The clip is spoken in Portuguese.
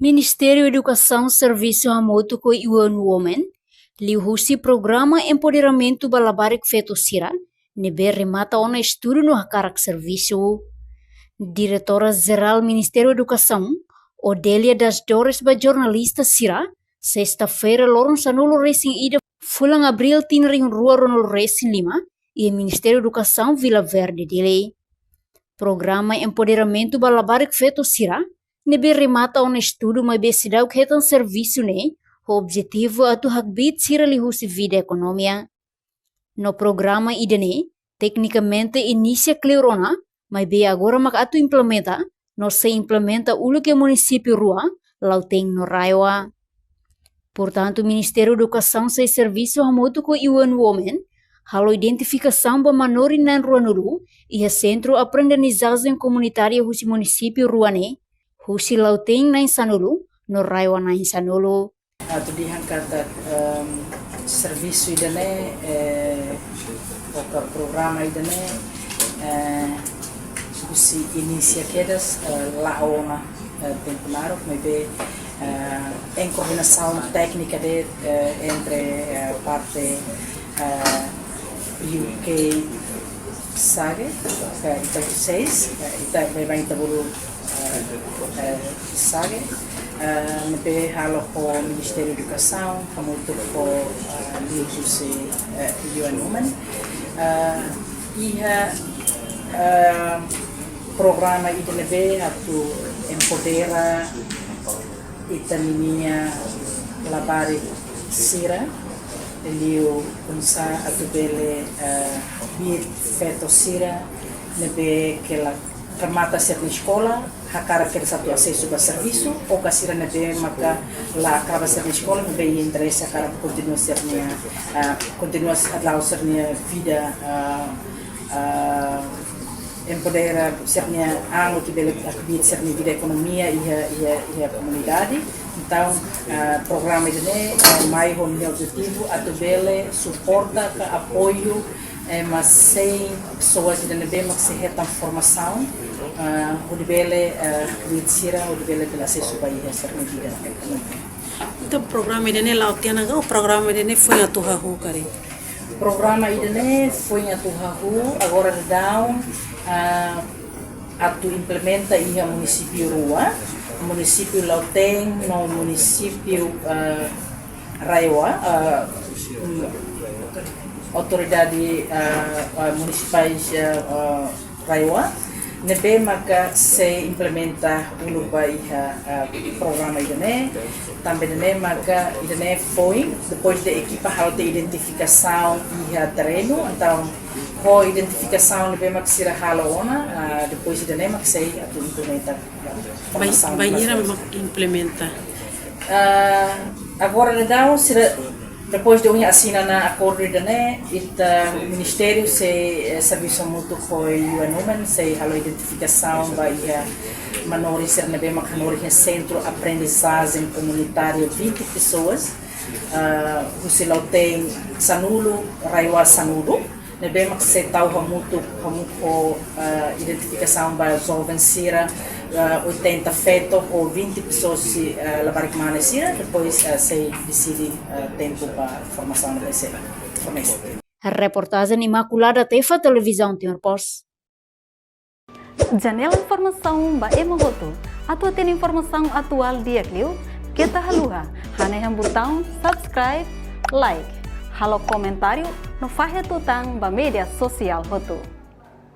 Ministério da Educação, Serviço Remoto com UN Women, liu-se programa Empoderamento Balabarik Feto Sira, nebe remata ona estudo no hakarak serviço. Diretora-Geral Ministério da Educação, Odélia das Dores ba jornalista Sira, sexta-feira lorong sanulo racing ida fulang abril tinring rua ronol racing 5 e Ministério da Educação Vila Verde dele. Programa Empoderamento Balabarik Feto Sira, nebe remata on estudo mai besidau ketan serviço ne, o objetivo atu hakbit sira lihusi vida ekonomia. No programa idene, tecnicamente inicia cleurona, mas be agora mak atu implementa, no se implementa ulu que município rua, lauteng no raiwa. Portanto, Ministério da Educação se serviço remoto com UN Women, halo identificação ba manori nan rua nuru, e a centro aprendizagem comunitária husi município ruane, husi lauteng na insanulu, no raiwa na insanulu. Atu dihangkata serviço idane, o programa idane, husi inicia quedas laona temporário, mas be em coordenação técnica entre parte UK SAGE, Ita 6, Ita vai Itabulu SAGE, nebe halo ko Ministério da Educação, kamuto ko liusi UN Women, iha programa ita nebe atu empodera ita ninia labari sira liu unsa atu bele bit feto sira nebe que la remata ser na escola, hakara quer satu acesso a serviço, ou kasira nebe maka la acaba ser na escola, nebe interesse hakara continua ser continua a dar ser vida empodera ser ano que bele acabit ser vida economia e a comunidade. Então, programa de mais o objetivo a bele suporta apoio mas sem pessoas que não bem se retam formação o de bele lidera o de bele pela acesso para ir ser medida. Então programa de lá o programa de foi a tua rua cari. Programa de foi a tua rua agora dá a tu implementa em município rua município Lauteng no município Raiwa autoridade municipais Raiwa nebe maka se implementa ulubai programa idane também idane maka idane foi depois de equipa de identificação e terreno então com identificação nebe maka sira halona depois idane maka se atu implementa vai implementa agora dá sira depois de assinar na acordo idane o ministério se serviço mútuo com UN Women se halo identificação vai manori ser nebe makanori centro aprendizagem comunitária 20 pessoas o silau tem Sanulu Raiwa Sanulu nebe mak se tau hamutu hamuko identificação vai jovem sira 80 feto ou 20 pessoas se labarik mana sira depois se decide tempo para formação da ser Reportagem Imaculada Tefa Televisão Timor Pos. Janela informação ba emohoto. Atua tem informação atual dia clio. Kita haluha. Haneham botão subscribe, like. Halo comentário no fahe tutang ba media sosial hotu.